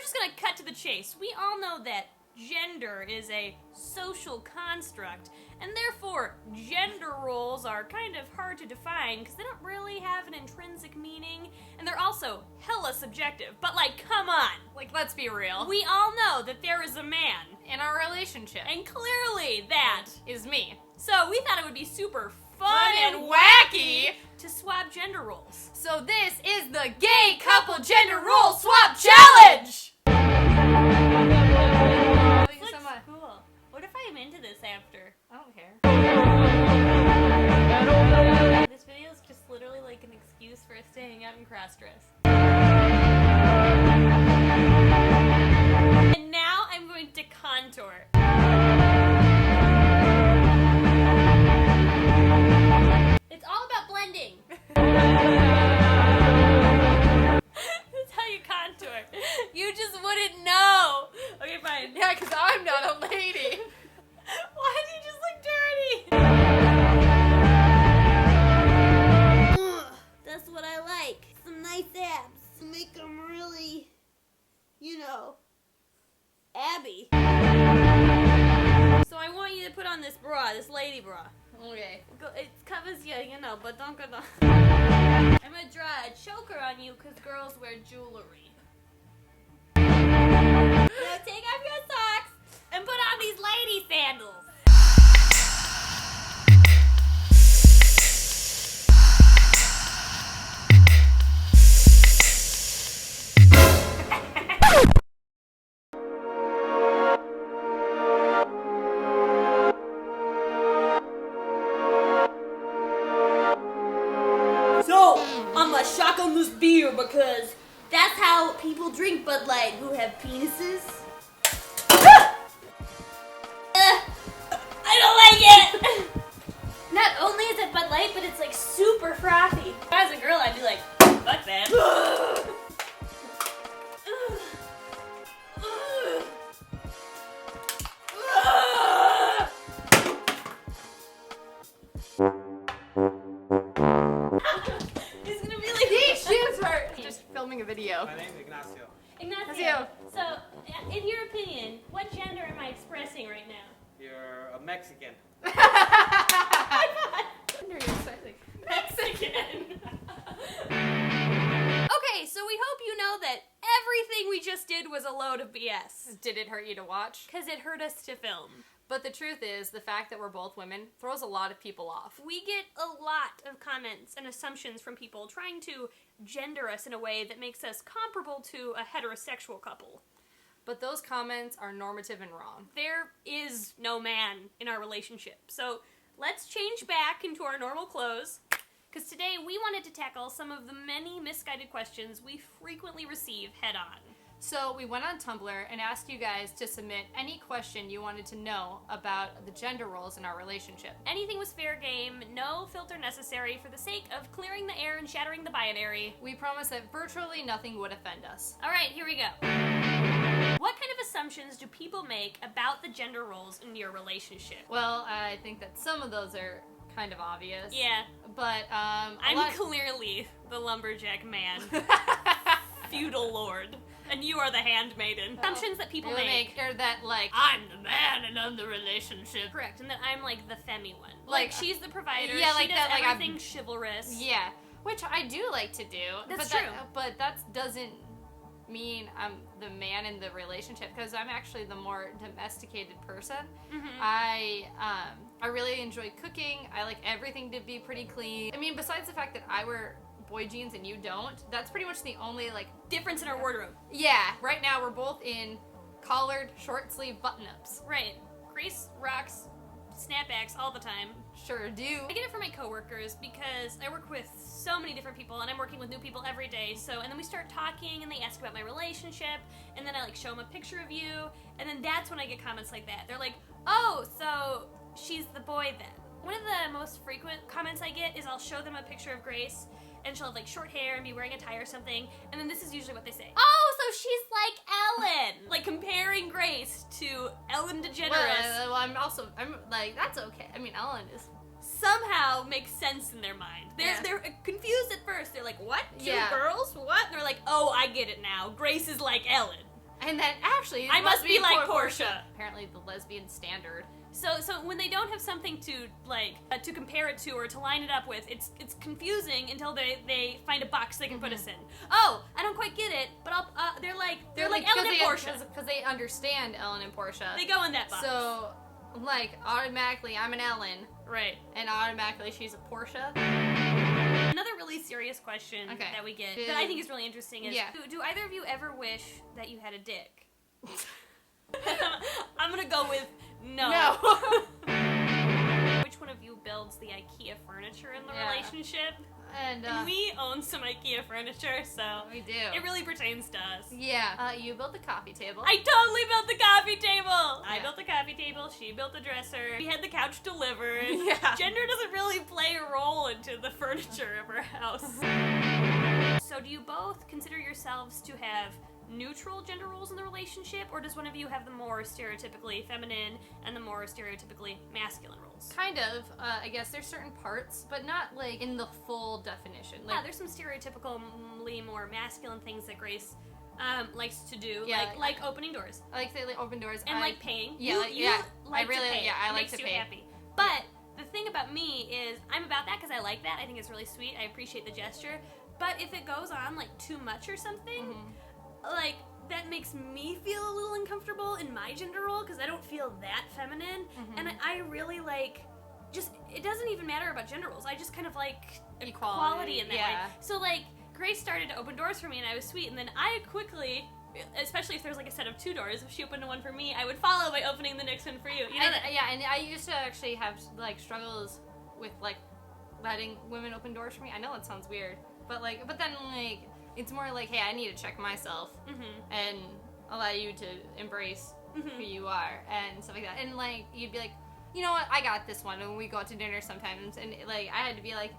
just gonna cut to the chase. We all know that gender is a social construct, and therefore gender roles are kind of hard to define because they don't really have an intrinsic meaning, and they're also hella subjective. But like, come on, Like, let's be real. we all know that there is a man, in our relationship. and clearly that. Is me. So we thought it would be super fun Fun and and wacky wacky. to swap gender roles. So this is the Gay Couple Gender Role Swap Challenge! Having Looks some, cool. What if I'm into this after? I don't care. This video is just literally like an excuse for us to hang out in cross-dress. And now I'm going to contour. It's all about blending. That's how you contour. You just wouldn't know. Okay, fine. Yeah, because I'm not a lady. Why do you just look dirty? That's what I like. Some nice abs to make them really, abby. So I want you to put on this bra, this lady bra. Okay. It covers you, but don't go down. I'm gonna draw a choker on you because girls wear jewelry. Now take off your socks and put on these lady sandals. So, I'm gonna shotgun this beer because that's how people drink Bud Light who have penises. I don't like it! Not only is it Bud Light, but it's like super frothy. If I was a girl, I'd be like, fuck that. It's gonna be like These shoes are just filming a video. My name's Ignacio. Ignacio. So, in your opinion, what gender am I expressing right now? You're a Mexican. Mexican. Okay, so we hope you know that everything we just did was a load of BS. Did it hurt you to watch? Because it hurt us to film. But the truth is, the fact that we're both women throws a lot of people off. We get a lot of comments and assumptions from people trying to gender us in a way that makes us comparable to a heterosexual couple. But those comments are normative and wrong. There is no man in our relationship. So let's change back into our normal clothes, because today we wanted to tackle some of the many misguided questions we frequently receive head on. So we went on Tumblr and asked you guys to submit any question you wanted to know about the gender roles in our relationship. Anything was fair game, no filter necessary for the sake of clearing the air and shattering the binary. We promise that virtually nothing would offend us. Alright, here we go. What kind of assumptions do people make about the gender roles in your relationship? Well, I think that some of those are kind of obvious. Yeah, But, I'm clearly the lumberjack man, feudal lord, and you are the handmaiden. Assumptions that people make. Are that, like, I'm the man and I'm the relationship. Correct, and that I'm like the femmy one. Like she's the provider, yeah, she like does that, like, everything chivalrous. yeah, which I do like to do. That's but true. But that doesn't mean I'm the man in the relationship, because I'm actually the more domesticated person. Mm-hmm. I really enjoy cooking. I like everything to be pretty clean. I mean, besides the fact that I wear boy jeans and you don't, that's pretty much the only, like, Difference in our wardrobe. yeah, right now we're both in collared short sleeve button-ups. Right. Grace rocks snapbacks all the time. Sure do. I get it from my coworkers because I work with so many different people and I'm working with new people every day. So, and then we start talking and they ask about my relationship and then I like show them a picture of you and then that's when I get comments like that. They're like, oh, so she's the boy then. One of the most frequent comments I get is I'll show them a picture of Grace and she'll have like short hair and be wearing a tie or something, and then this is usually what they say. Oh, so she's like Ellen! Like comparing Grace to Ellen DeGeneres. Well, I'm like, that's okay. I mean, Ellen is somehow makes sense in their mind. They're confused at first. They're like, what? Two girls? What? And they're like, oh, I get it now. Grace is like Ellen. And then actually, I must be like Portia. Portia. Apparently, the lesbian standard. So when they don't have something to to compare it to or to line it up with, it's confusing until they find a box they can put us in. Oh, I don't quite get it, but they're like Ellen and Portia because they understand Ellen and Portia. They go in that box. So like automatically I'm an Ellen, right, and automatically she's a Portia. Another really serious question that we get that I think is really interesting is, do either of you ever wish that you had a dick? I'm gonna go with no. Which one of you builds the IKEA furniture in the relationship? And we own some IKEA furniture, so we do. It really pertains to us. Yeah. You built the coffee table. I totally built the coffee table. I built the coffee table. She built the dresser. We had the couch delivered. Yeah. Gender doesn't really play a role into the furniture of our house. So do you both consider yourselves to have neutral gender roles in the relationship, or does one of you have the more stereotypically feminine and the more stereotypically masculine roles? Kind of. I guess there's certain parts, but not like in the full definition. Like, yeah, there's some stereotypically more masculine things that Grace likes to do, like opening doors. I like to open doors and like paying. Yeah, like I really, to pay. I like Makes to you pay. Happy. But the thing about me is I'm about that because I like that. I think it's really sweet. I appreciate the gesture. But if it goes on like too much or something, like that makes me feel a little uncomfortable in my gender role because I don't feel that feminine, and I really like. Just it doesn't even matter about gender roles. I just kind of like equality in that way. So like Grace started to open doors for me, and I was sweet, and then I quickly, especially if there's like a set of 2 doors, if she opened one for me, I would follow by opening the next one for you. You know that? Yeah, and I used to actually have like struggles with like letting women open doors for me. I know that sounds weird, but then like it's more like, hey, I need to check myself and allow you to embrace who you are and stuff like that. And like you'd be like, you know what, I got this one. And we go out to dinner sometimes, and like I had to be like,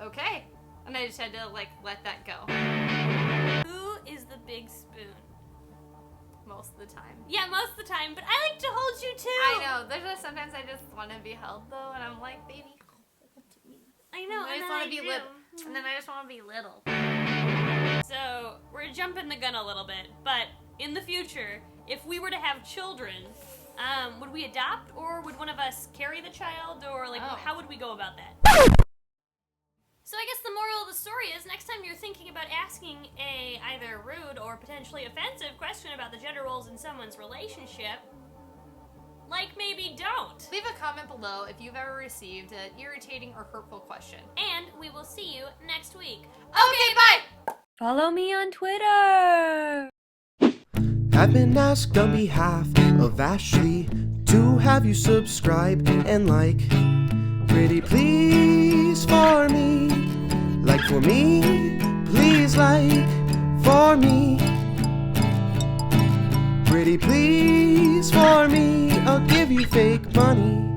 okay, and I just had to like let that go. Who is the big spoon? Most of the time. Yeah, most of the time, but I like to hold you too. I know. There's just sometimes I just want to be held though, and I'm like, baby, hold me. I know. I just want to be little. And then I just want to be little. So we're jumping the gun a little bit, but in the future, if we were to have children, would we adopt, or would one of us carry the child, or like how would we go about that? So I guess the moral of the story is next time you're thinking about asking a either rude or potentially offensive question about the gender roles in someone's relationship, like maybe don't. Leave a comment below if you've ever received an irritating or hurtful question. And we will see you next week. Okay, bye! Follow me on Twitter. I've been asked on behalf of Ashley to have you subscribe and like. Pretty please for me, like for me, please like for me. Pretty please for me, I'll give you fake money.